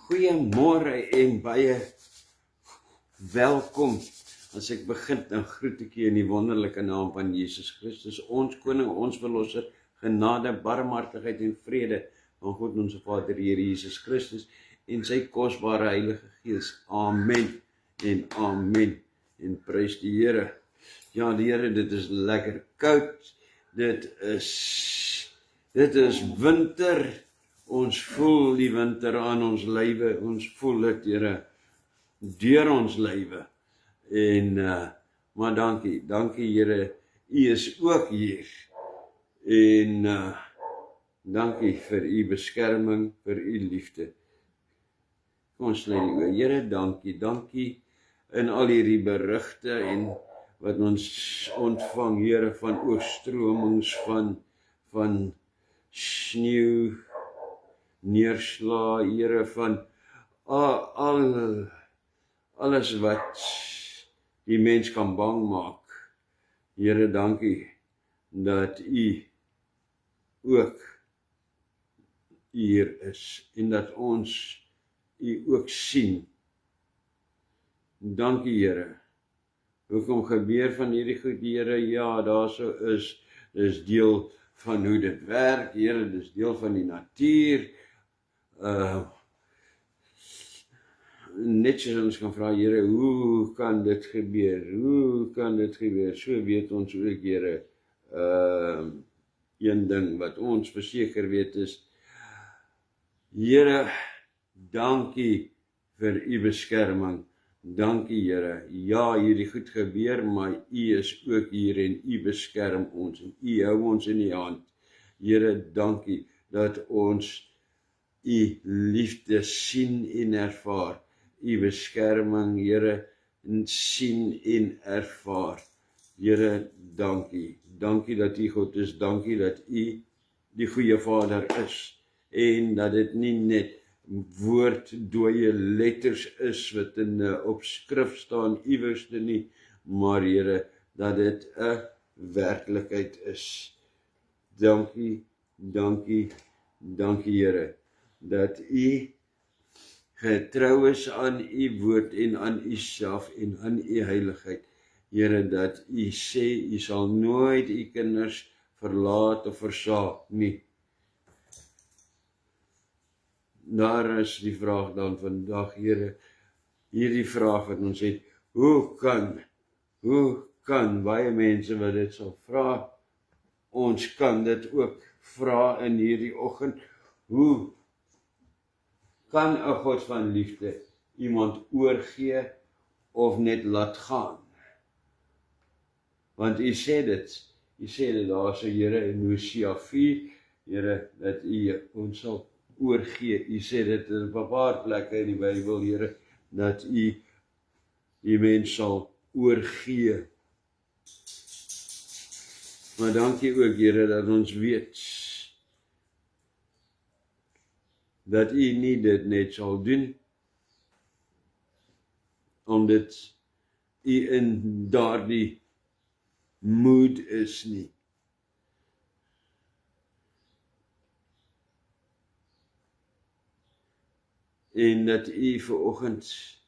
Goeiemôre en baie welkom. As ek begin, dan groet ek u in die wonderlike naam van Jesus Christus, ons koning, ons verlosser, genade, barmhartigheid en vrede van God ons Vader, Here Jesus Christus en sy kosbare Heilige Gees. Amen en amen en prys die Here. Ja, die Here, dit is lekker koud. Dit is winter. Ons voel die winter aan ons lywe. Ons voel dit, Here, deur ons lywe. En maar dankie, Here, u is ook hier. En dankie vir u beskerming, vir u liefde. Kom ons sluit die oë. Here, dankie in al hierdie berigte en wat ons ontvang, Here, van oorstromings, van sneeu, neerslag, Here, van alles wat die mens kan bang maak. Here, dankie dat u ook hier is en dat ons u ook sien. Dankie, Here. Hoekom gebeur van hierdie goed, Here? Ja, daarso is deel van hoe dit werk, Here, dis deel van die natuur. Net soos ons kan vra, Here, hoe kan dit gebeur? Hoe kan dit gebeur? So weet ons ook, Here, een ding wat ons verseker weet is, Here, dankie vir u beskerming. Dankie, Here. Ja, hierdie goed gebeur, maar u is ook hier en u beskerm ons en u hou ons in die hand. Here, dankie dat ons u liefde sien en ervaar. U beskerming, Here, sien en ervaar. Here, dankie. Dankie dat u God is. Dankie dat u die goeie Vader is. En dat dit nie net woorddooie letters is wat op skrif staan iewerste nie, maar Here, dat dit 'n werklikheid is. Dankie, Here, dat u getrou is aan u woord en aan u self en aan u heiligheid. Here, dat u sê, u sal nooit u kinders verlaat of versaak nie. Daar is die vraag dan vandag, Here, hierdie vraag wat ons het, hoe kan baie mense wat dit sal vra, ons kan dit ook vra in hierdie oggend, hoe kan 'n God van liefde iemand oorgee of net laat gaan? Want u sê dit daar so, Here, in Hosea 4, Here, dat u ons sal oorgee. U sê dit in 'n paar plekke in die Bybel, Here, dat u die mens sal oorgee. Maar dankie ook, Here, dat ons weet dat u nie dit net sal doen, omdat u in daardie moed is nie. En dat u vanoggend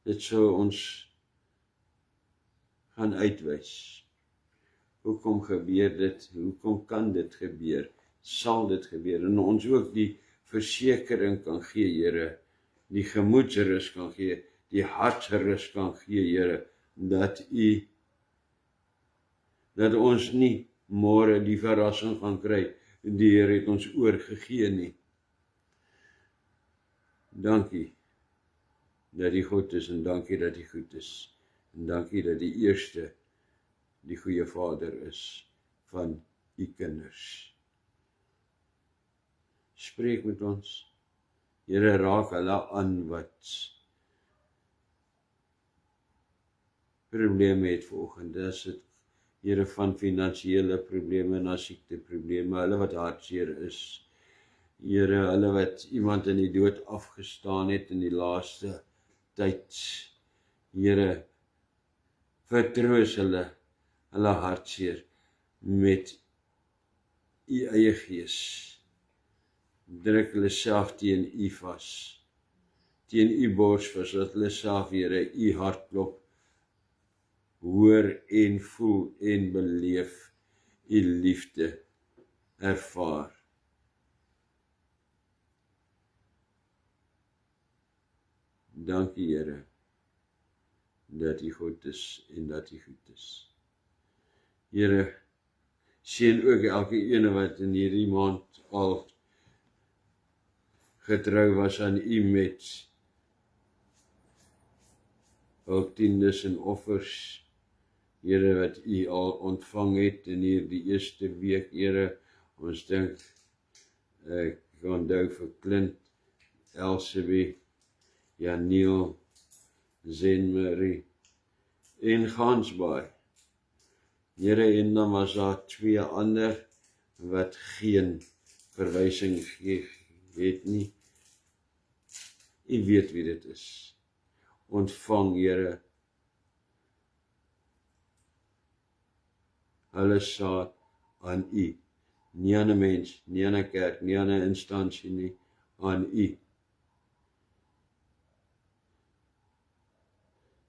dit sou ons gaan uitwys. Hoekom gebeur dit? Hoekom kan dit gebeur? Sal dit gebeur? En ons ook die versekering kan gee, Here, die gemoedsrus kan gee, die hartsrus kan gee, Here, dat ons nie môre die verrassing gaan kry, die Here het ons oorgegee nie. Dankie dat die God is en dankie dat die goed is. En dankie dat die eerste die goeie Vader is van u kinders. Spreek met ons. Here, raak hulle aan wat probleme het vanoggend. Dis dit, Here, van finansiële probleme na siekteprobleme, hulle wat hartseer is. Here, hulle wat iemand in die dood afgestaan het in die laaste tyd. Here, vertroos hulle hartseer met u eie gees. Druk hulle self teen u vas. Teen u bors vas, dat hulle self, Here, u hartklop hoor en voel en beleef, u liefde ervaar. Dankie, Here, dat u God is en dat u goed is. Here, seën ook elke ene wat in hierdie maand al getrou was aan u met hul tiendes en offers, Here, wat u al ontvang het in hierdie eerste week, Here, ons dink, ek onthou vir Clint, Elsabie, Janiel, Zenmarie en Gansbaai. Here, en dan was daar 2 ander wat geen verwysing het nie. U weet wie dit is. Ontvang, Here, hulle saad aan u. Nie aan 'n mens, nie aan 'n kerk, nie aan 'n instansie nie, aan u.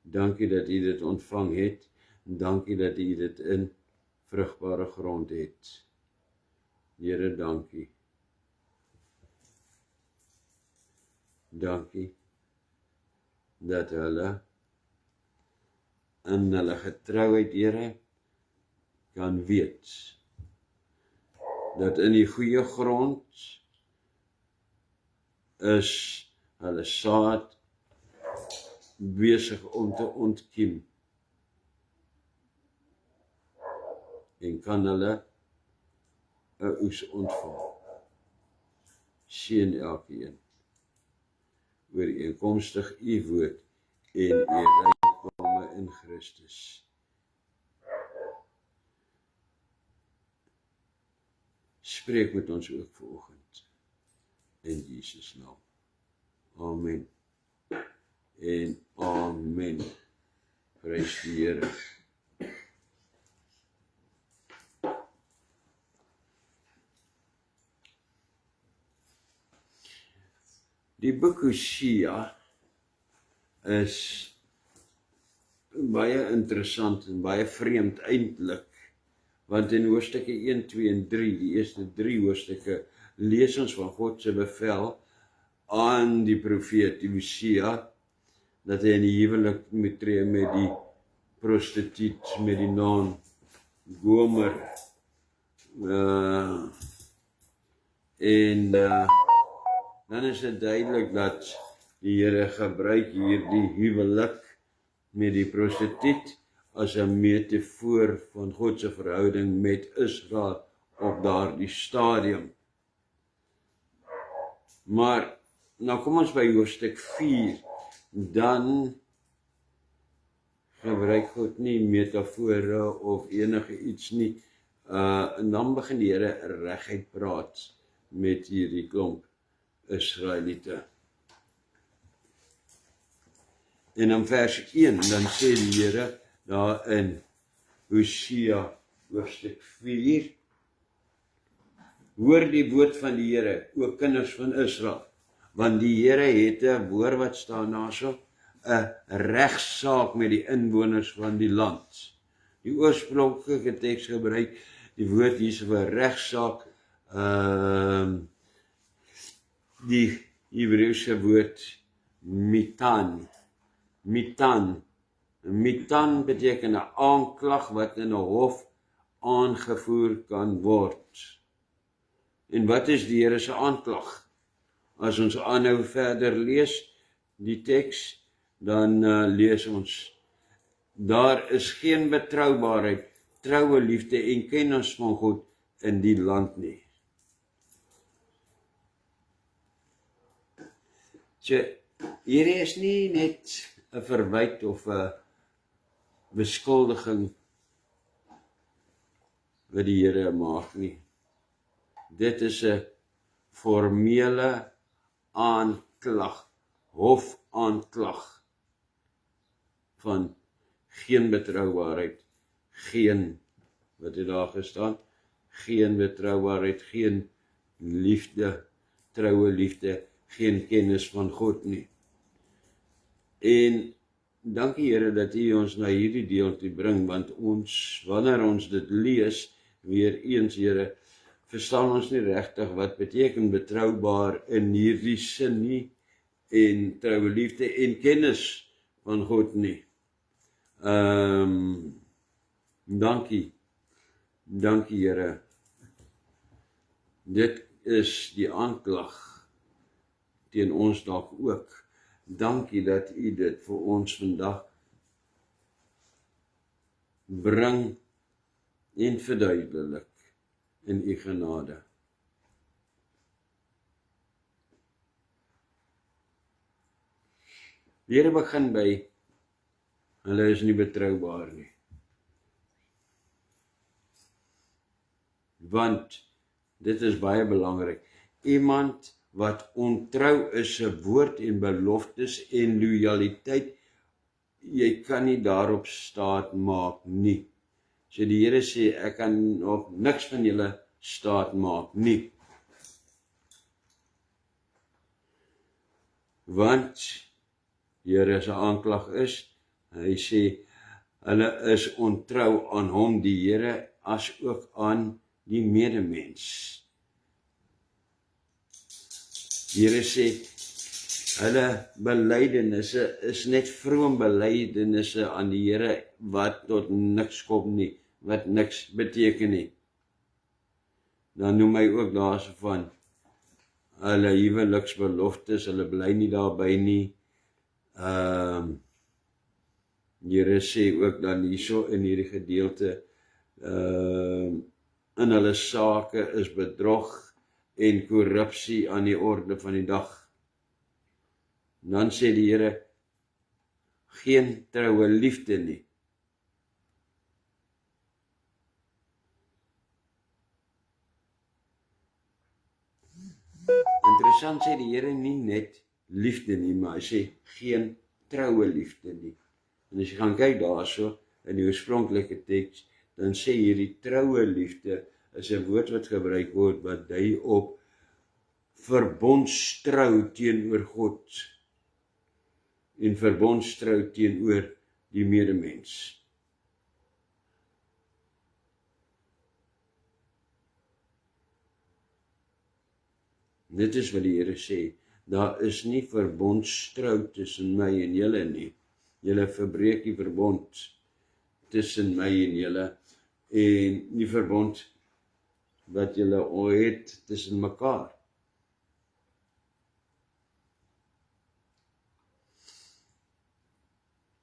Dankie dat u dit ontvang het, en dankie dat u dit in vrugbare grond het. Here, dankie. Dankie dat hulle in hulle getrouheid, Here, kan weet dat in die goeie grond is hulle saad besig om te ontkiem en kan hulle 'n oes ontvang. Seën elkeen ooreenkomstig u woord en u rykdomme in Christus. Spreek met ons ook vanoggend in Jesus naam. Amen. En amen. Prys die Here. Die boek Hosea is baie interessant en baie vreemd eintlik, want in hoofstukke 1, 2 en 3, die eerste 3 hoofstukke, lees ons van God se bevel aan die profeet Hosea, dat hy in die huwelik moet tree met die prostituut met die naam Gomer. Dan is dit duidelik dat die Here gebruik hierdie huwelik met die prostituut as 'n metafoor van God se verhouding met Israel op daardie stadium. Maar nou kom ons by hoofstuk 4, dan gebruik God nie metafore of enige iets nie, en dan begin die Here reguit praat met hierdie klomp Israeliete. En in vers 1, dan sê die Here daar in Hosea hoofstuk 4, hoor die woord van die Here, o kinders van Israel, want die Here het 'n woord wat staan daarso, 'n regsaak met die inwoners van die land. Die oorspronklike teks gebruik die woord hier vir regsaak, die Hebreëse woord mitan. Mitan beteken 'n aanklag wat in 'n hof aangevoer kan word. En wat is die Here se aanklag? As ons aanhou verder lees die teks, dan lees ons, daar is geen betroubaarheid, troue liefde en kennis van God in die land nie. So, hier is nie net 'n verwyt of 'n beskuldiging wat die Here maak nie. Dit is 'n formele aanklag, hofaanklag van geen betroubaarheid, geen, wat het daar gestaan, geen betroubaarheid, geen liefde, troue liefde, geen kennis van God nie. En dankie Here dat U ons na hierdie deel toe bring, want wanneer ons dit lees, weer eens Here, verstaan ons nie regtig wat beteken betroubaar in hierdie sin nie, en troue liefde en kennis van God nie. Dankie Here. Dit is die aanklag teen ons dalk ook. Dankie dat U dit vir ons vandag bring en verduidelik in U genade. Die Here begin by, hulle is nie betroubaar nie. Want, dit is baie belangrik, iemand wat ontrou is se woord en beloftes en lojaliteit, jy kan nie daarop staat maak nie. So die Here sê, ek kan op niks van julle staat maak nie. Want, die Here se aanklag is, hy sê, hulle is ontrou aan hom, die Here, as ook aan die medemens. Die Here sê, hulle belydenisse is net vroom belydenisse aan die Here, wat tot niks kom nie, wat niks beteken nie. Dan noem hy ook daarvan, hulle huweliksbeloftes, hulle bly nie daarby nie. Die Here sê ook dan hierso in hierdie gedeelte, in hulle sake is bedrog en korrupsie aan die orde van die dag. Dan sê die Here, geen troue liefde nie. Interessant sê die Here nie net liefde nie, maar hy sê geen troue liefde nie. En as jy gaan kyk daarso in die oorspronklike teks, dan sê hierdie troue liefde is 'n woord wat gebruik word wat dui op verbondstrou teenoor God en verbondstrou teenoor die medemens. Dit is wat die Here sê, daar is nie verbondstrou tussen my en julle nie. Julle verbreek die verbond tussen my en julle, en die verbond wat julle het tussen mekaar.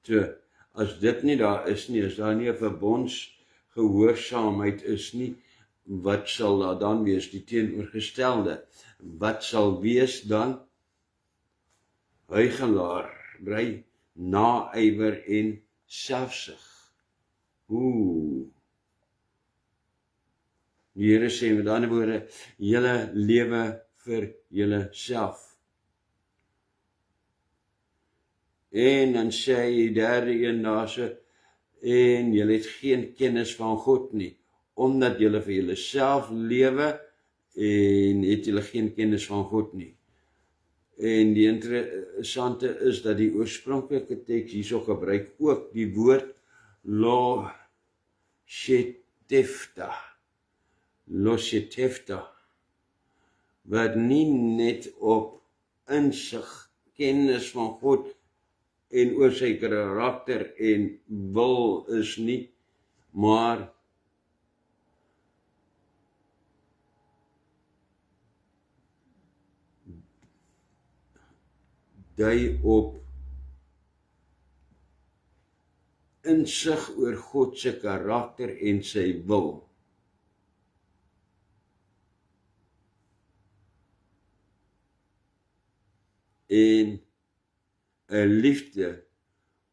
So, as dit nie daar is nie, as daar nie 'n verbondsgehoorsaamheid is nie, wat sal daar dan wees? Die teenoorgestelde. Wat sal wees dan? Huichelaarry, naaiwer en selfsug. Die Here sê met ander woorde, julle lewe vir julle self. En dan sê hy derde een daarse, en julle het geen kennis van God nie, omdat julle vir julle self lewe, en het julle geen kennis van God nie. En die interessante is dat die oorspronklike teks hierso gebruik ook die woord Loshetefta, wat nie net op insig, kennis van God en oor sy karakter en wil is nie, maar dui op insig oor God se karakter en sy wil. En 'n liefde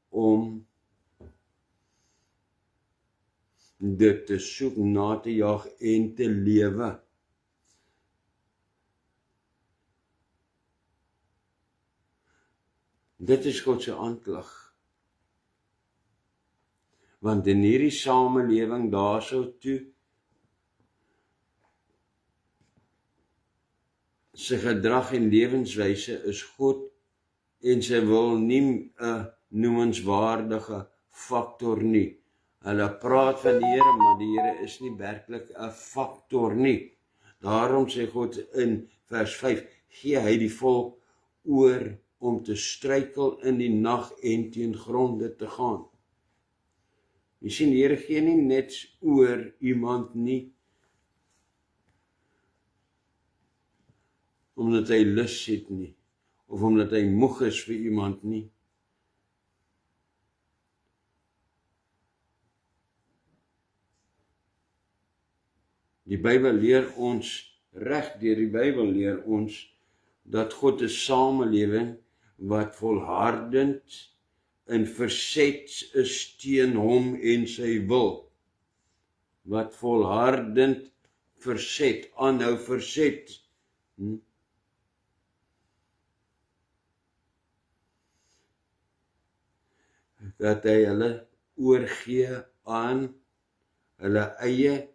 om dit te soek, na te jaag en te lewe. Dit is God se aanklag. Want in hierdie samelewing daarso toe, se gedrag en lewenswyse is God en sy wil nie 'n noemenswaardige faktor nie. Hulle praat van die Here, maar die Here is nie werklik 'n faktor nie. Daarom sê God in vers 5, gee hy die volk oor om te struikel in die nag en teen gronde te gaan. Jy sien, die Here gee nie net oor iemand nie, omdat hy lus het nie, of omdat hy moeg is vir iemand nie. Die Bybel leer ons, reg deur die Bybel leer ons, dat God 'n samelewing wat volhardend in verzet is teen hom en sy wil. Wat volhardend verzet, aanhou verzet. Dat hy hulle oorgee aan hulle eie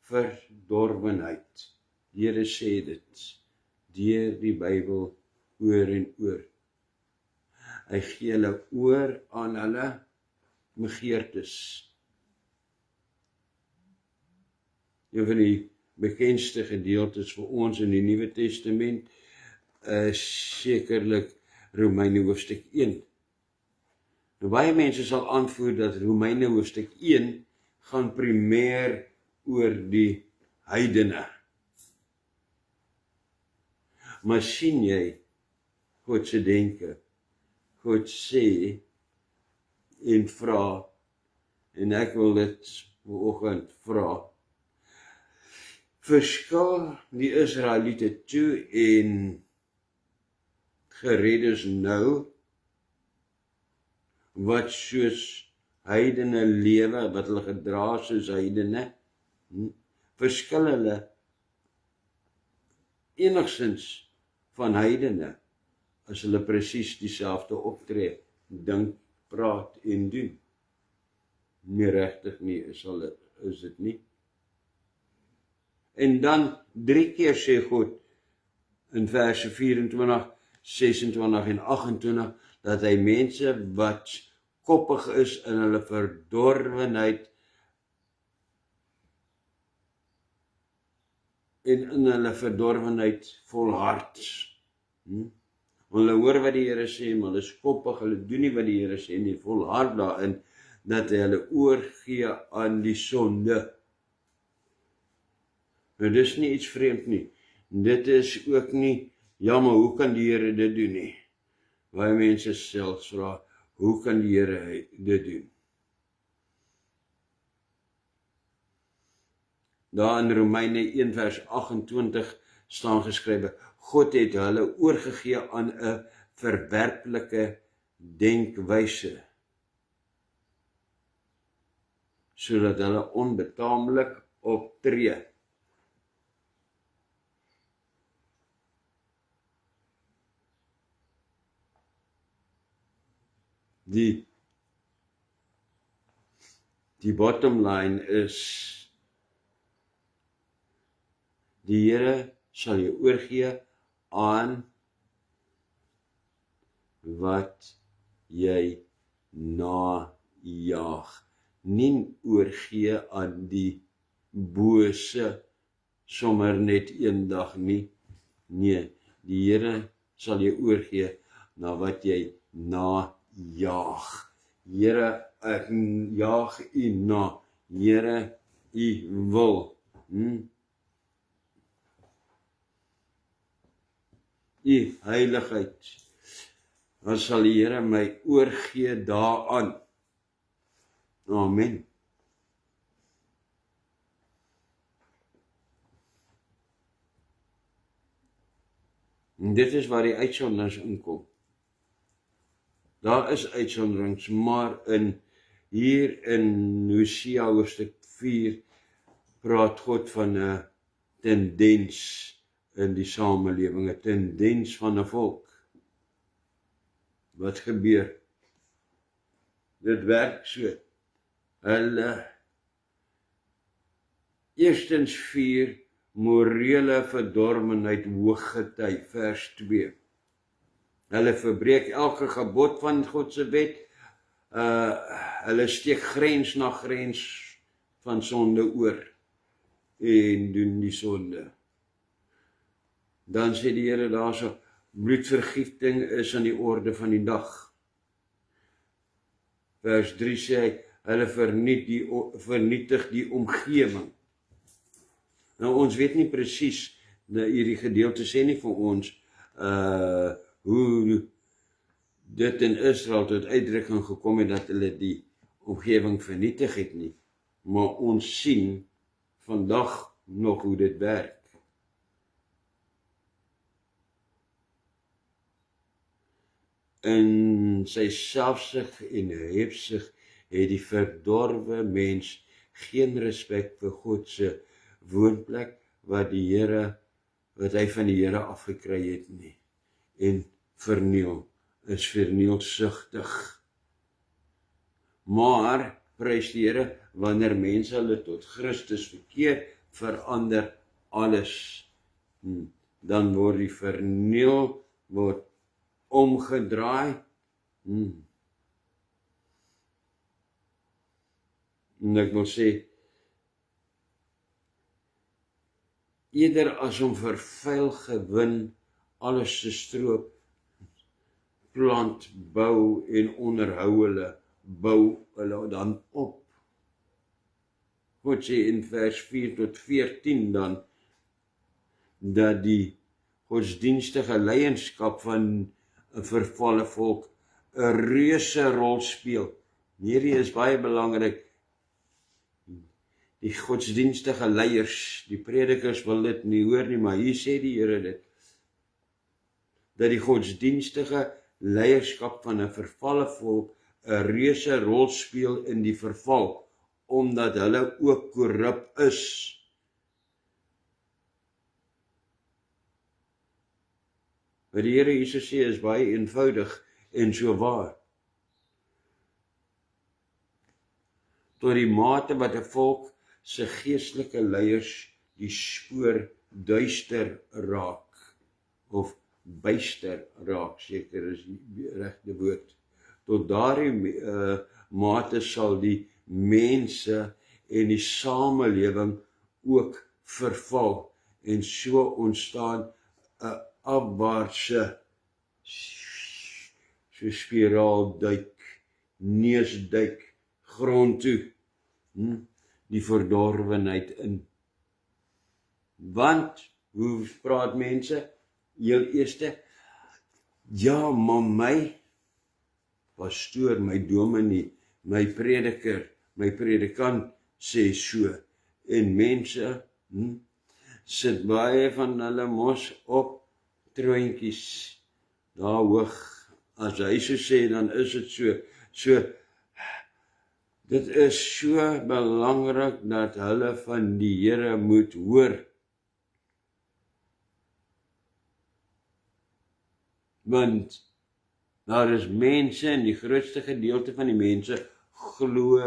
verdorwenheid. Die Here sê dit deur die Bybel oor en oor. Hy gee hulle oor aan hulle begeertes. Een van die bekendste gedeeltes vir ons in die Nuwe Testament is sekerlik Romeine hoofstuk 1. Nou, baie mense sal aanvoer dat Romeine hoofstuk 1 gaan primêr oor die heidene. Maar sien jy God se denke? God sê en vra, en ek wil dit vanoggend vra, verskil die Israeliete toe en gereddes nou, wat soos heidene lewe, wat hulle gedra soos heidene, verskil hulle enigstens van heidene, as hulle presies dieselfde optree, dink, praat en doen. Nie regtig nie, is dit nie. En dan 3 keer sê God in verse 24, 26 en 28, dat hy mense wat koppig is in hulle verdorwenheid en in hulle verdorwenheid volhard. Hulle hoor wat die Here sê, maar hulle is koppig, hulle doen nie wat die Here sê nie, volhard daarin, dat hy hulle oorgee aan die sonde. Nou, dis nie iets vreemd nie. Dit is ook nie, ja, maar hoe kan die Here dit doen nie? Baie mense selfs vra, hoe kan die Here dit doen? Daar in Romeine 1 vers 28 staan geskrywe, God het hulle oorgegee aan 'n verwerplike denkwyse, sodat hulle onbetaamlik optree. Die bottom line is, die Here sal jou oorgee aan wat jy najaag. Nie oorgee aan die bose sommer net eendag nie. Nee, die Here sal jou oorgee na wat jy najaag. Here, ek jaag U na. Here, U wil. U heiligheid. Dan sal die Here my oorgee daaraan. Amen. En dit is waar die uitsonderings inkom. Daar is uitsonderings, maar hier in Hosea hoofstuk 4 praat God van 'n tendens in die samelewing, 'n tendens van 'n volk. Wat gebeur? Dit werk so. Hulle eerstens vier morele verdorwenheid hooggetuig, vers 2. Hulle verbreek elke gebod van God se wet, hulle steek grens na grens van sonde oor en doen die sonde. Dan sê die Here daarso, bloedvergifting is aan die orde van die dag. Vers 3 sê hy, hulle vernietig die omgewing. Nou ons weet nie presies, hierdie gedeelte sê nie vir ons, hoe dit in Israel tot uitdrukking gekom het dat hulle die omgewing vernietig het nie. Maar ons sien vandag nog hoe dit werk. In sy selfsug en hebsug het die verdorwe mens geen respek vir God se woonplek wat hy van die Here afgekry het nie. En is vernielsugtig. Maar, prys die Here, wanneer mense hulle tot Christus verkeer, verander alles. Dan word die verniel omgedraai. En ek wil sê, eerder as om vir vuil gewin alles te stroop, plant, bou en onderhou hulle, bou hulle dan op. God sê in vers 4 tot 14 dan, dat die godsdienstige leierskap van 'n vervalle volk 'n reuse rol speel. Hierdie is baie belangrik. Die godsdienstige leiers, die predikers wil dit nie hoor nie, maar hier sê die Here dit, dat die godsdienstige leierskap van 'n vervalle volk 'n reuse rol speel in die verval, omdat hulle ook korrup is. Wat die Here Jesus sê is baie eenvoudig en so waar. Tot die mate wat 'n volk se geestelike leiers die spoor duister raak, of byster raak, seker is die regte woord. Tot daardie mate sal die mense en die samelewing ook verval, en so ontstaan 'n afwaartse spiraalduik, neusduik, grond toe, die verdorwenheid in. Want, hoe praat mense? Heel eerste, ja, maar my pastoor, my dominee, my prediker, my predikant sê so. En mense sit baie van hulle mos op troontjies daar hoog. As hy so sê, dan is dit so. So, dit is so belangrik dat hulle van die Here moet hoor. Want daar is mense, en die grootste gedeelte van die mense glo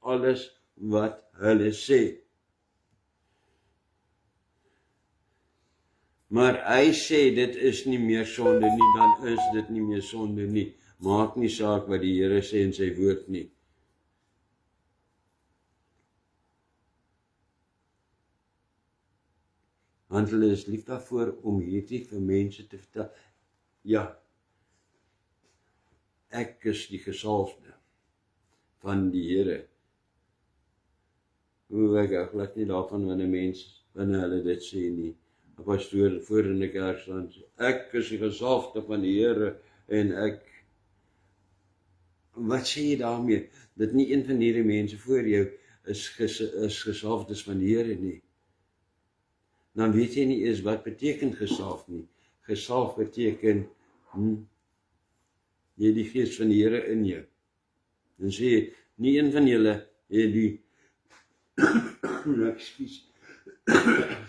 alles wat hulle sê. Maar hy sê dit is nie meer sonde nie, dan is dit nie meer sonde nie. Maak nie saak wat die Here sê in sy woord nie. Want hulle is lief daarvoor om hierdie vir mense te vertel. Ja, ek is die gesalfde van die Here. Hoe ek glad nie daarvan wanneer mense, wanneer hulle dit sê nie. 'n pastoor voor in die kerk staan, ek is die gesalfde van die Here, en ek, wat sê jy daarmee? Dat nie een van hierdie mense voor jou is gesalfdes van die Here nie. Dan weet jy nie eens wat beteken gesalf nie. Gesalf beteken, jy het die gees van die Here in jou. Dan sê jy, nie een van julle het die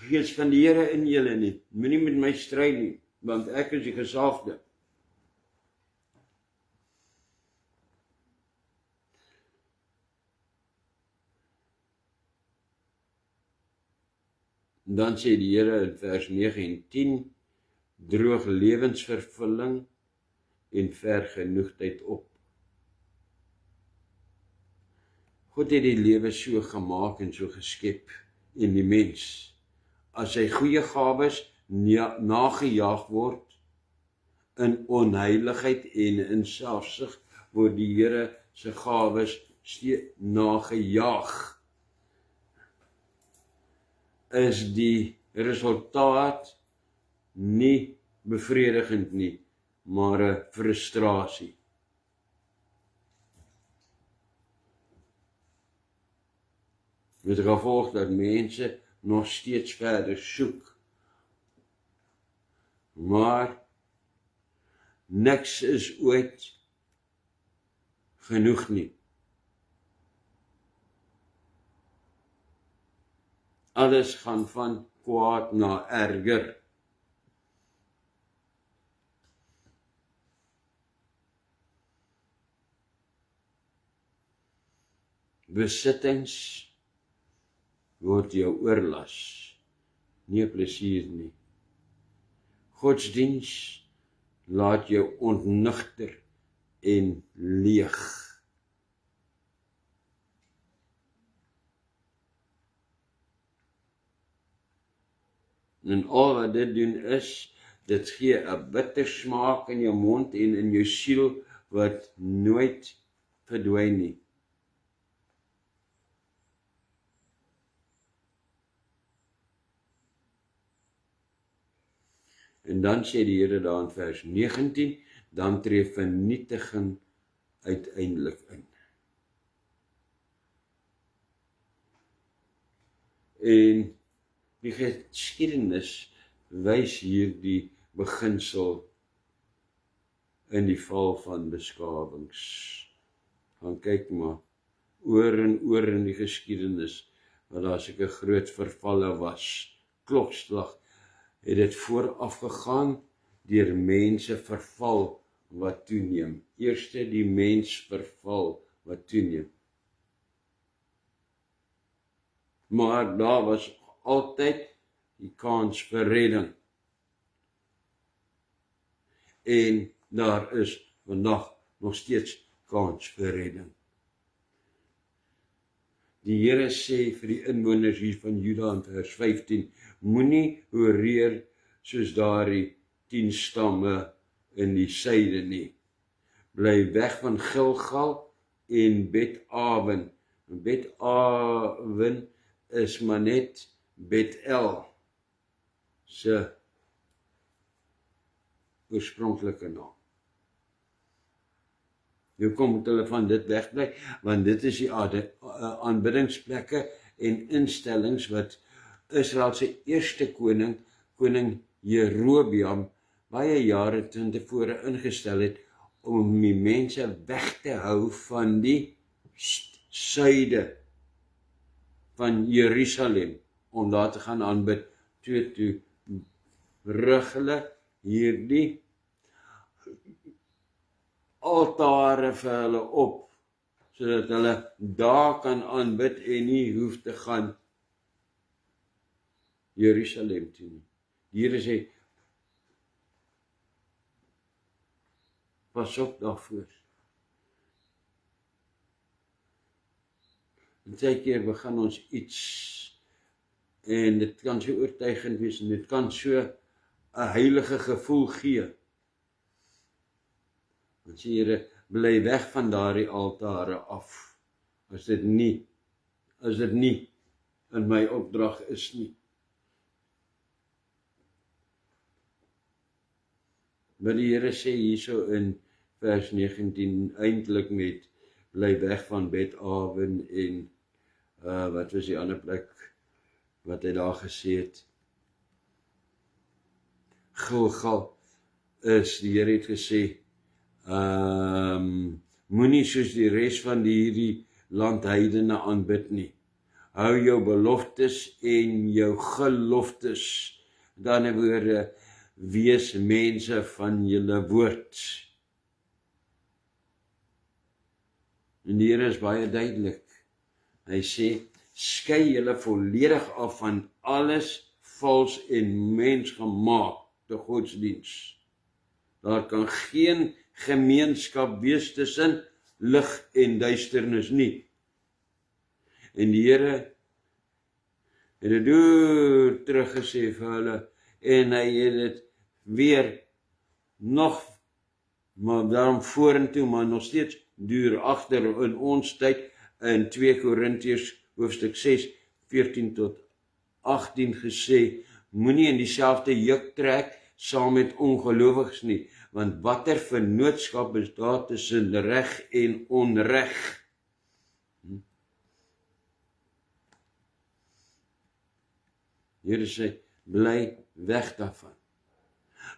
gees van die Here in julle nie. Moenie met my stry nie, want ek is die gesalfde. En dan sê die Here in vers 9 en 10, droog lewensvervulling en vergenoegdheid op. God het die lewe so gemaak en so geskep en die mens. As sy goeie gawes nagejaag word, in onheiligheid en in selfsug word die Here se gawes steeds nagejaag. Is die resultaat nie bevredigend nie, maar 'n frustrasie. Met gevolg dat mense nog steeds verder soek. Maar niks is ooit genoeg nie. Alles gaan van kwaad na erger. Besittings word jou oorlas, nie 'n plesier nie. Godsdiens laat jou ontnigter en leeg. En al wat dit doen is, dit gee 'n bitter smaak in jou mond en in jou siel wat nooit verdwyn nie. En dan sê die Here daar in vers 19, dan tree vernietiging uiteindelik in. En die geskiedenis wys hier die beginsel in die val van beskawings. Gaan kyk maar, oor en oor in die geskiedenis, waar daar sulke groot vervalle was, klokslag, het dit vooraf gegaan deur mense verval wat toeneem. Eerste die mens verval wat toeneem. Maar daar was altyd die kans vir redding. En daar is vandag nog steeds kans vir redding. Die Here sê vir die inwoners hier van Juda in vers 15, moenie horeer soos daardie 10 stamme in die suide nie. Bly weg van Gilgal en Bet-Awen. Bet-Awen is maar net Bet-El se oorspronklike naam. Nou kom moet hulle van dit wegbly, want dit is die aanbiddingsplekke en instellings wat Israel se eerste koning Jerobeam, baie jare tevore ingestel het, om die mense weg te hou van die suide van Jerusalem, om daar te gaan aanbid. Toe rig hulle hierdie altare vir hulle op, sodat hulle daar kan aanbid en nie hoef te gaan Jerusalem toe nie. Die Here sê, pas op daarvoor. En baie keer begin ons iets, en dit kan so oortuigend wees, en dit kan so 'n heilige gevoel gee. Want sê Here, bly weg van daardie altare af, as dit nie in my opdrag is nie. Maar die Here sê hierso in vers 19, eintlik met, bly weg van Bet-Awen en, wat was die ander plek, wat hy daar gesê het, Gilgal is, die Here het gesê, moenie soos die res van hierdie landheidene aanbid nie. Hou jou beloftes en jou geloftes. Met ander woorde, wees mense van julle woord. En die Here is baie duidelik. Hy sê, skei julle volledig af van alles vals en mensgemaakte godsdiens. Daar kan geen gemeenskap wees tussen lig en duisternis nie. En die Here het dit deur teruggesê vir hulle, en hy het dit weer nog, maar daarom vorentoe, maar nog steeds duur agter in ons tyd, in 2 Korintiërs hoofstuk 6, 14 tot 18 gesê, moenie in dieselfde juk trek saam met ongelowiges nie, want watter vennootskap is daar tussen reg en onreg? Here sê, bly weg daarvan.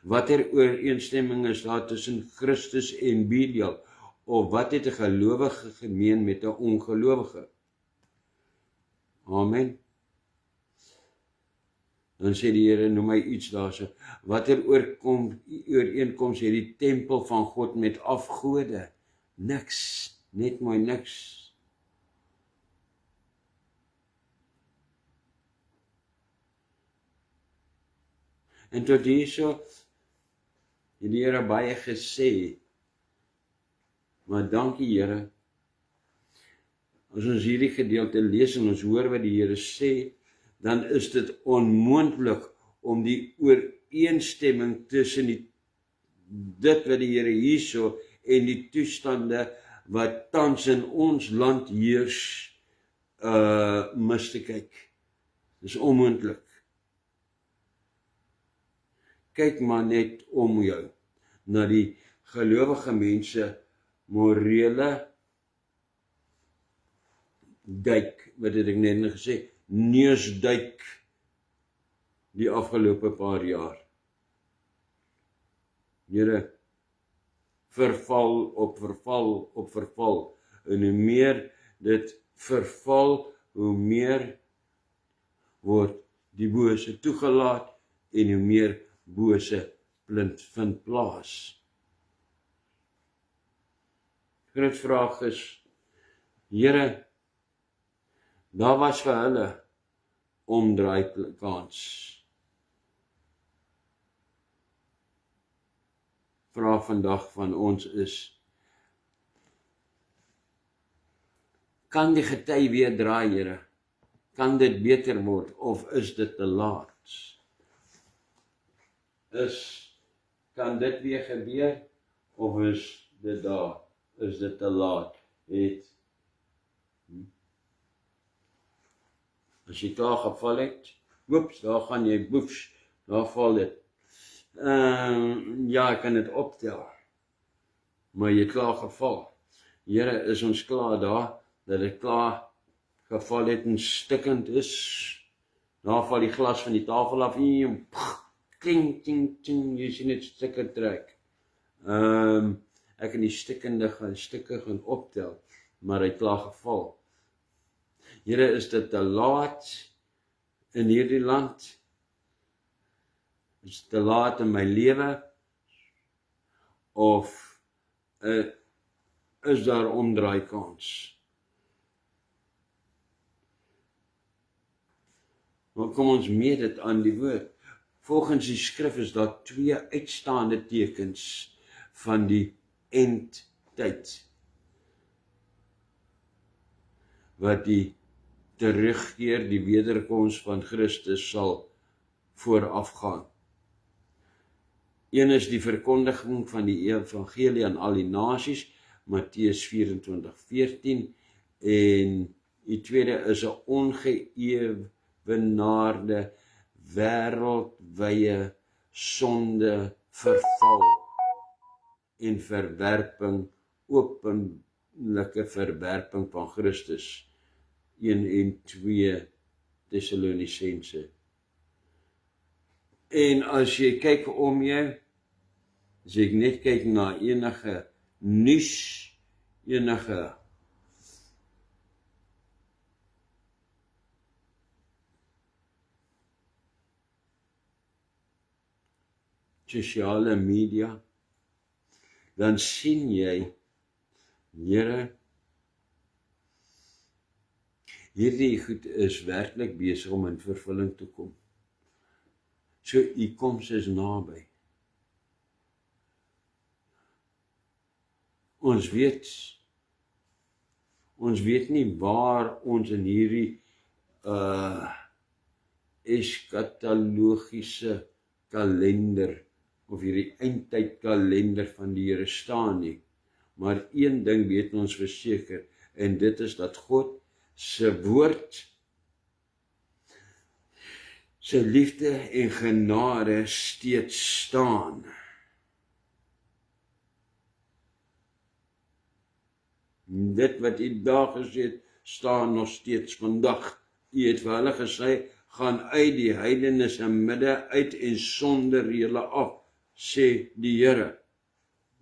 Watter ooreenstemming is daar tussen Christus en Belial? Of wat het 'n gelowige gemeen met 'n ongelowige? Amen. Dan sê die Here, noem my iets daarso. Watter ooreenkoms het die tempel van God met afgode? Niks, net mooi niks. En tot hierso het die Here baie gesê, maar dankie Here, as ons hierdie gedeelte lees en ons hoor wat die Here sê, dan is dit onmoontlik om die ooreenstemming tussen dit wat die Here hierso en die toestande wat tans in ons land heers, mis te kyk. Dis onmoontlik. Kyk maar net om jou, na die gelowige mense, morele duik, wat het ek net gesê, neusduik, die afgelope paar jaar. Here, verval op verval op verval, en hoe meer dit verval, hoe meer word die bose toegelaat, en hoe meer bose vind plaas. Groot vraag is, Here, daar was vir hulle omdraai kans. Vraag vandag van ons is, kan die gety weer draai, Here? Kan dit beter word, of is dit te laat? Kan dit weer gebeur, of is dit daar? Is dit te laat? As jy klaar geval het, oeps, daar gaan jy, boefs, daar val dit. Ja, ek kan dit optel, maar jy klaar geval. Here, is ons klaar daar, dat dit klaar geval het en stikkend is. Daar val die glas van die tafel af, en kling, ting, ting, jy sien dit stikke trek. Ek kan die stikke gaan optel, maar hy het klaar geval. Here, is dit te laat in hierdie land? Is dit te laat in my lewe? Of is daar omdraai kans? Maar kom ons meet dit aan die woord. Volgens die skrif is daar 2 uitstaande tekens van die endtyd, wat die terugkeer, die wederkoms van Christus sal voorafgaan. Een is die verkondiging van die evangelie aan al die nasies, Matteus 24:14, en die tweede is 'n ongeëwenaarde wêreldwye sonde verval en verwerping, openlike verwerping van Christus. 1 en 2 Tessalonisense. En as jy kyk om jou, as jy net kyk na enige nuus, enige sosiale media, dan sien jy, Here, hierdie goed is werklik besig om in vervulling te kom. So u koms is naby. Ons weet nie waar ons in hierdie eskatologiese kalender of hierdie eindtydkalender van die Here staan nie. Maar een ding weet ons verseker, en dit is dat God se woord, sy liefde en genade steeds staan. Dit wat u daar gesê het, staan nog steeds vandag. U het vir hulle gesê, gaan uit die heidenes in midde uit en sonder julle af, sê die Here.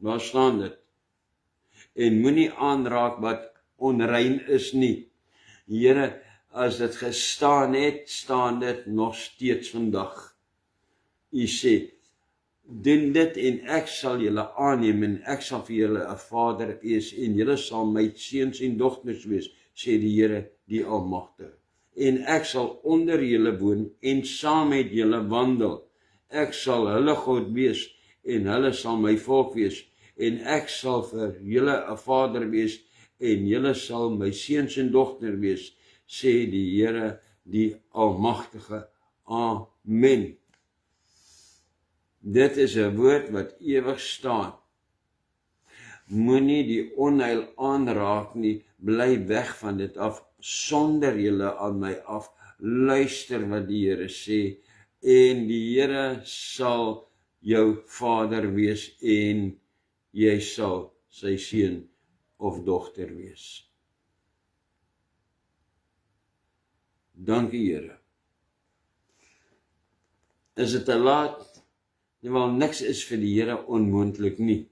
Daar staan dit. En moenie aanraak wat onrein is nie. Here, as dit gestaan het, staan dit nog steeds vandag. U sê, doen dit en ek sal julle aanneem en ek sal vir julle 'n Vader wees en julle sal my seuns en dogters wees, sê die Here die Almagtige. En ek sal onder julle woon en saam met julle wandel. Ek sal hulle God wees en hulle sal my volk wees en ek sal vir julle 'n Vader wees en julle sal my seuns en dogters wees, sê die Here die Almagtige. Amen. Dit is 'n woord wat ewig staan. Moenie die onheil aanraak nie, bly weg van dit af, sonder julle aan my af, luister wat die Here sê, en die Here sal jou Vader wees, en jy sal sy seun of dogter wees. Dankie Here. Is dit te laat? Wel, niks is vir die Here onmoontlik nie.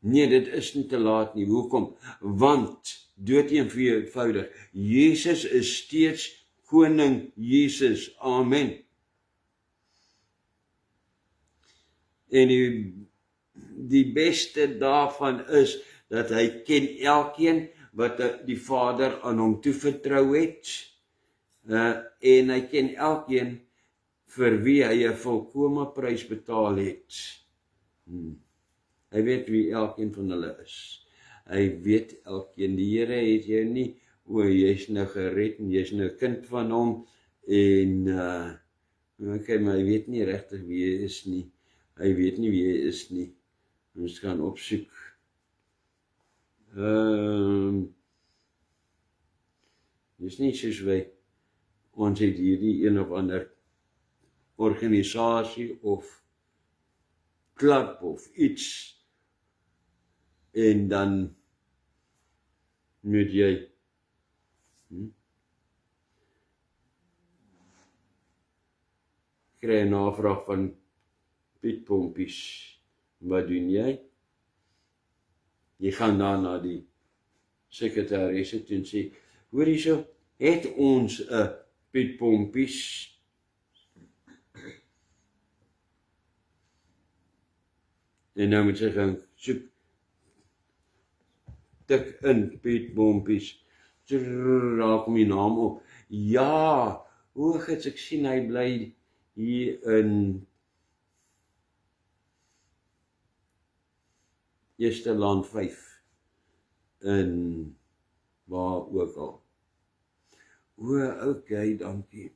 Nee, dit is nie te laat nie. Hoekom? Want, dood eenvoudig, Jesus is steeds koning Jesus. Amen. En die beste daarvan is, dat hy ken elkeen wat die Vader aan hom toevertrou het, en hy ken elkeen vir wie hy 'n volkome prys betaal het. Hy weet wie elkeen van hulle is. Hy weet elkeen. Die Here het jou nie, jy's nou gered en jy's nou 'n kind van hom en okay, maar hy weet nie regtig wie hy is nie. Hy weet nie wie hy is nie. Ons gaan opsoek. Dis nie soos ons het hierdie een of ander organisasie of klub of iets en dan moet jy kry 'n navraag van Piet Pompies. Wat doen jy? Jy gaan dan na die sekretaresse toe en sê, hoor hierso, het ons 'n Piet Pompies? En nou moet sy gaan soek, tik in Piet Pompies, raak om die naam op. Ja, hoogits, ek sien hy bly hier in Eerste Land 5, in waar ook al. Okay, dankie.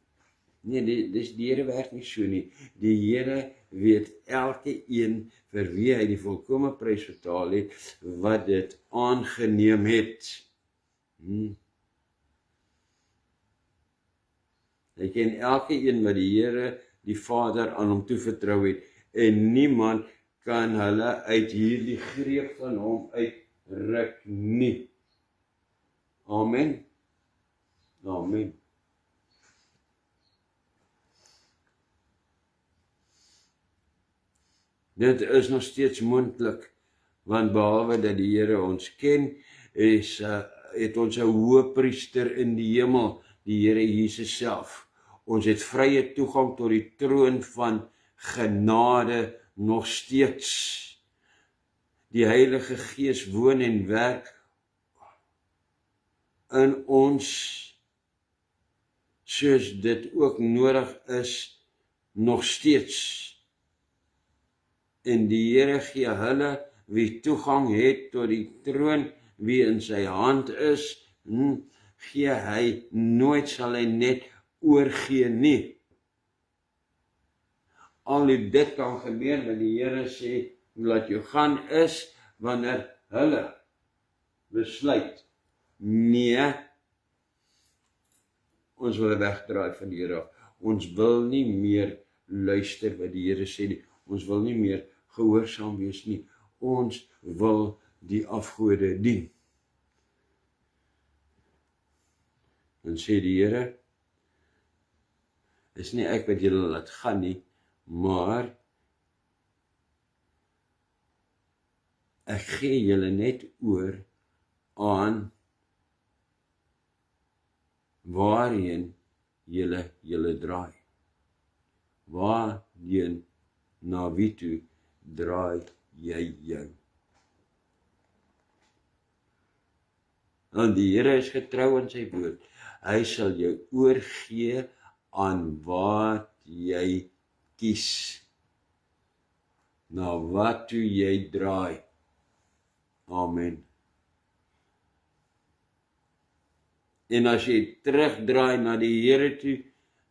Nee, die Here werk nie so nie. Die Here weet elke een vir wie hy die volkome prys betaal het, wat dit aangeneem het. Hy ken elke een wat die Here, die Vader, aan hom toevertrou het, en niemand kan hulle uit hierdie greep van hom uitruk nie. Amen. Amen. Dit is nog steeds moontlik, want behalwe dat die Here ons ken, het ons 'n hoëpriester in die hemel, die Here Jesus self. Ons het vrye toegang tot die troon van genade nog steeds. Die Heilige Gees woon en werk in ons soos dit ook nodig is, nog steeds. En die Here gee hulle wie toegang het tot die troon, wie in sy hand is, gee hy nooit, sal hy net oorgee nie. Al hoe dit kan gebeur, wat die Here sê, laat jou gaan is, wanneer hulle besluit, nee, ons wil wegdraai van die Here af. Ons wil nie meer luister wat die Here sê nie. Ons wil nie meer gehoorsaam wees nie. Ons wil die afgode dien. Dan sê die Here, is nie ek wat julle laat gaan nie, maar ek gee julle net oor aan waarheen julle draai. Waarheen, na wie toe draai jy jou? Want die Here is getrou aan sy woord. Hy sal jou oorgee aan wat jy kies. Na wat toe jy draai. Amen. En as jy terugdraai na die Here toe,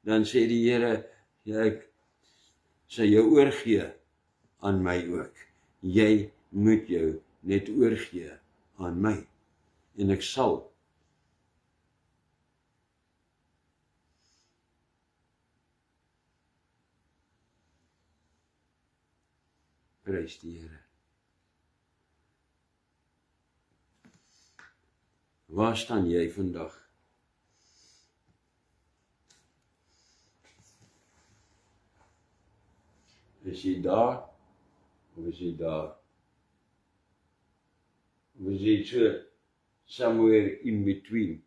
dan sê die Here, ek sal jou oorgee aan my ook. Jy moet jou net oorgee aan my. En ek sal. Prys die Here. Waar staan jy vandag? Is jy daar? Of is jy daar? Of is jy so somewhere in between?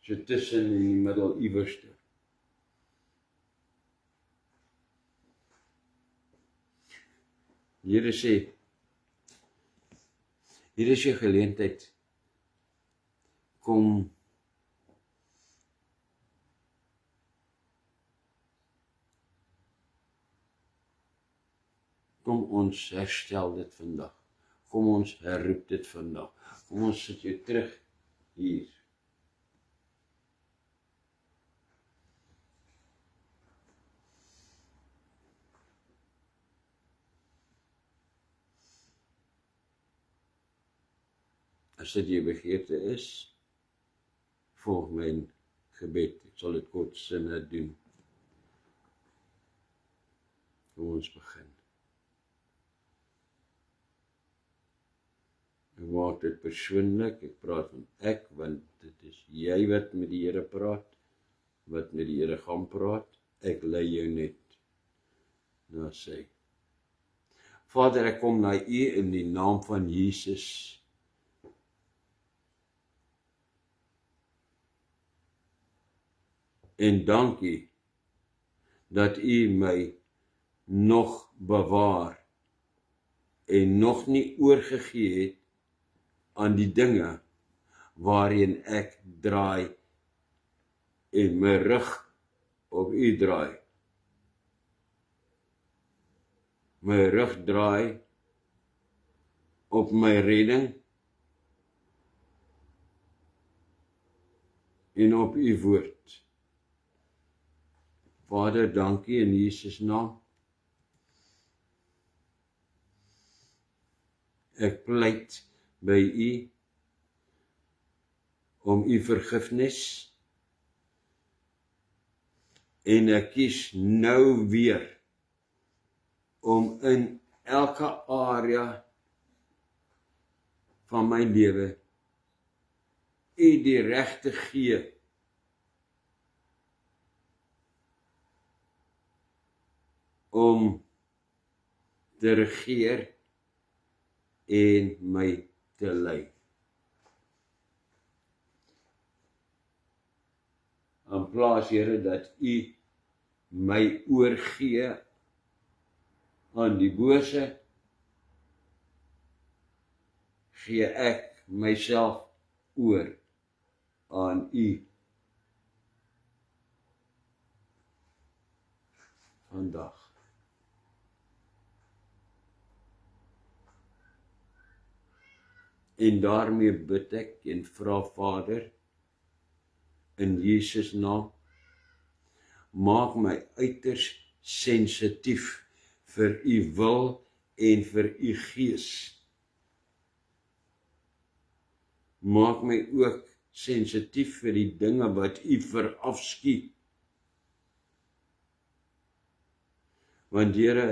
So tussen in die middel iewerste. Die Here sê, hier is jou geleentheid. Kom ons herstel dit vandag. Kom ons herroep dit vandag. Kom ons sit jou terug hier. As dit jou begeerte is, volg my gebed. Ek sal dit kort sinne doen. Kom ons begin. Ek maak dit persoonlik, ek praat van ek, want dit is jy wat met die Here praat, wat met die Here gaan praat, ek lei jou net na sy. Vader, ek kom na U in die naam van Jesus. En dankie dat U my nog bewaar en nog nie oorgegee het aan die dinge waarin ek draai en my rug op U draai. My rug draai op my redding en op U woord. Vader, dankie in Jesus naam. Ek pleit by U om U vergifnis en ek kies nou weer om in elke area van my lewe U die reg te gee om te regeer en my te lei. In plaas, Here, dat U my oorgee aan die bose, gee ek myself oor aan U. vandag. En daarmee bid ek en vra Vader, in Jesus naam, maak my uiters sensitief vir u wil en vir u gees. Maak my ook sensitief vir die dinge wat u verafskuw. Want Here,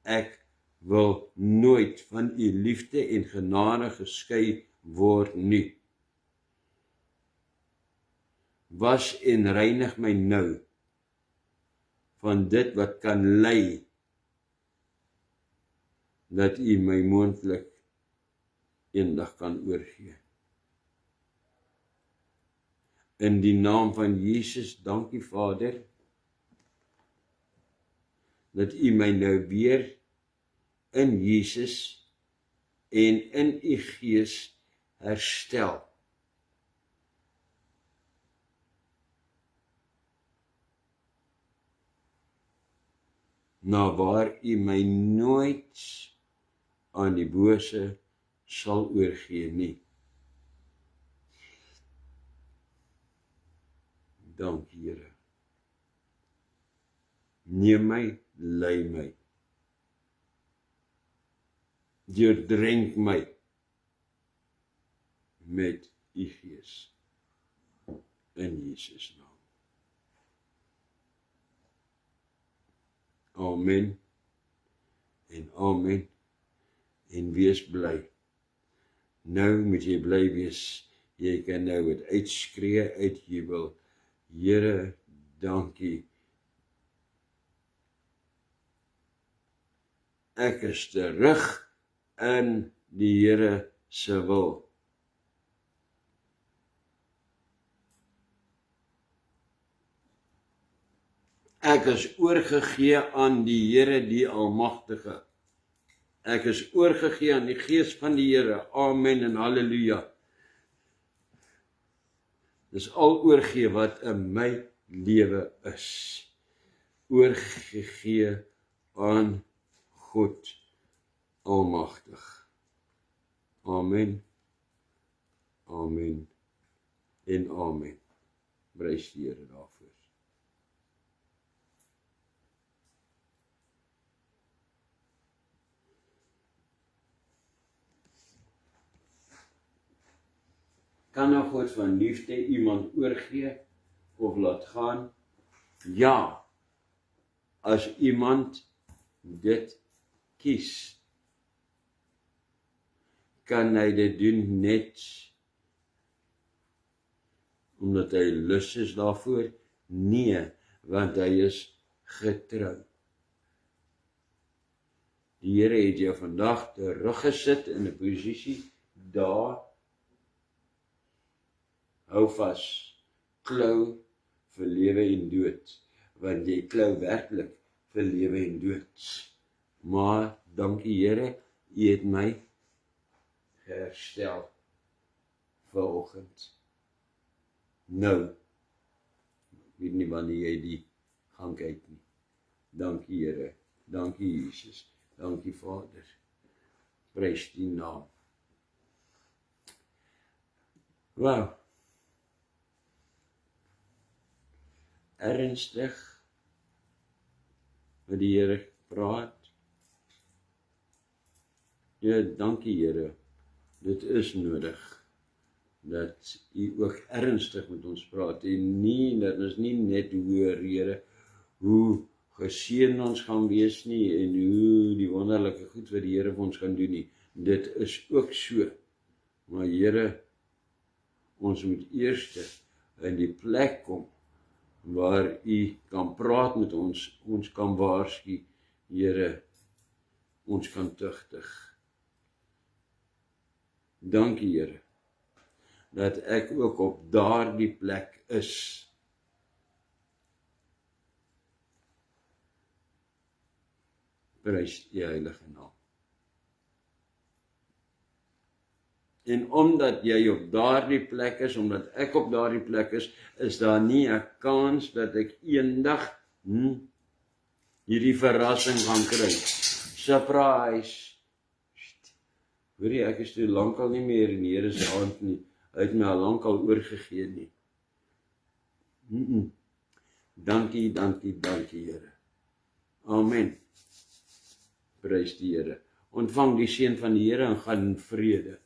ek wil nooit van u liefde en genade geskei word nie. Was en reinig my nou van dit wat kan lei, dat u my moontlik eendag kan oorgee. In die naam van Jesus, dankie Vader, dat u my nou weer in Jesus en in u gees herstel. Na waar u my nooit aan die bose sal oorgee nie. Dankie Here. Neem my, lei my. Deurdrenk my met u gees. In Jesus naam. Amen en amen en wees bly. Nou moet jy bly wees, jy kan nou het uitskree, uitjubel. Here, dankie. Ek is terug in die Here se wil. Ek is oorgegee aan die Here die Almagtige. Ek is oorgegee aan die Gees van die Here. Amen en halleluja. Dis al oorgee wat in my lewe is. Oorgegee aan God Almagtig. Amen. Amen en amen. Prys die Here daarvoor. Kan 'n God van liefde iemand oorgee of laat gaan? Ja, as iemand dit kies, kan hy dit doen net omdat hy lus is daarvoor? Nee, want hy is getrou. Die Here het jou vandag teruggesit in 'n posisie daar. Hou vas, klou vir lewe en dood, want jy klou werklik vir lewe en dood. Maar, dankie Here, u het my herstel vanoggend. Nou, ek weet nie wanneer jy die gaan kyk nie. Dankie Here, dankie Jesus, dankie Vader, prys die naam. Wow. Ernstig met die Here praat. Ja, dankie Here. Dit is nodig dat u ook ernstig met ons praat en nie, dat ons nie net hoor, Here, hoe geseën ons gaan wees nie en hoe die wonderlike goed wat die Here vir ons gaan doen nie. Dit is ook so. Maar Here, ons moet eers in die plek kom waar u kan praat met ons, ons kan waarsku, Here, ons kan tugtig. Dankie Here, dat ek ook op daardie plek is. Prys die heilige naam. En omdat jy op daardie plek is, omdat ek op daardie plek is daar nie 'n kans dat ek eendag hierdie verrassing gaan kry. Surprise! Hoor jy, ek is toe lankal nie meer in die Here se hand nie. Hy het my al lankal oorgegee nie. Dankie, dankie, dankie Here. Amen. Prys die Here. Ontvang die seën van die Here en gaan in vrede.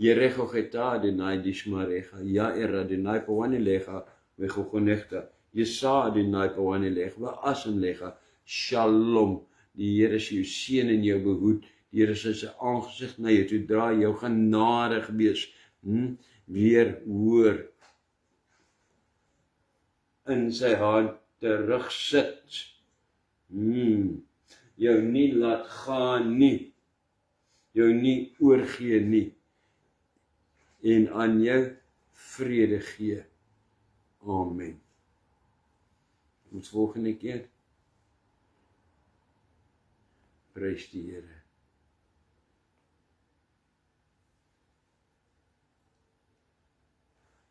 Jerecho geta Adonai dishmarecha, Yair Adonai pawanilecha, vechogonechta, Yesa Adonai pawanilecha, vaasemlecha, Shalom. Die Here is jou seën en jou behoed. Die Here is sy aangesig na jou toe draai, jou genadig wees. Weer hoor in sy hand terugsit. Jou nie laat gaan nie. Jou nie oorgee nie. En aan jou vrede gee. Amen. Ons volgende keer. Prys die Here.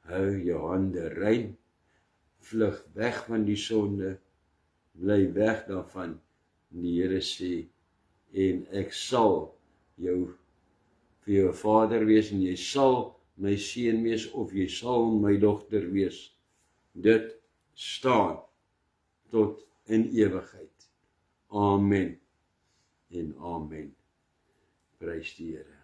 Hou jou hande rein. Vlug weg van die sonde. Bly weg daarvan. Die Here sê, en ek sal jou vir jou vader wees, en jy sal my seun wees, of jy sal my dogter wees. Dit staan tot in ewigheid. Amen en amen. Prys die Here.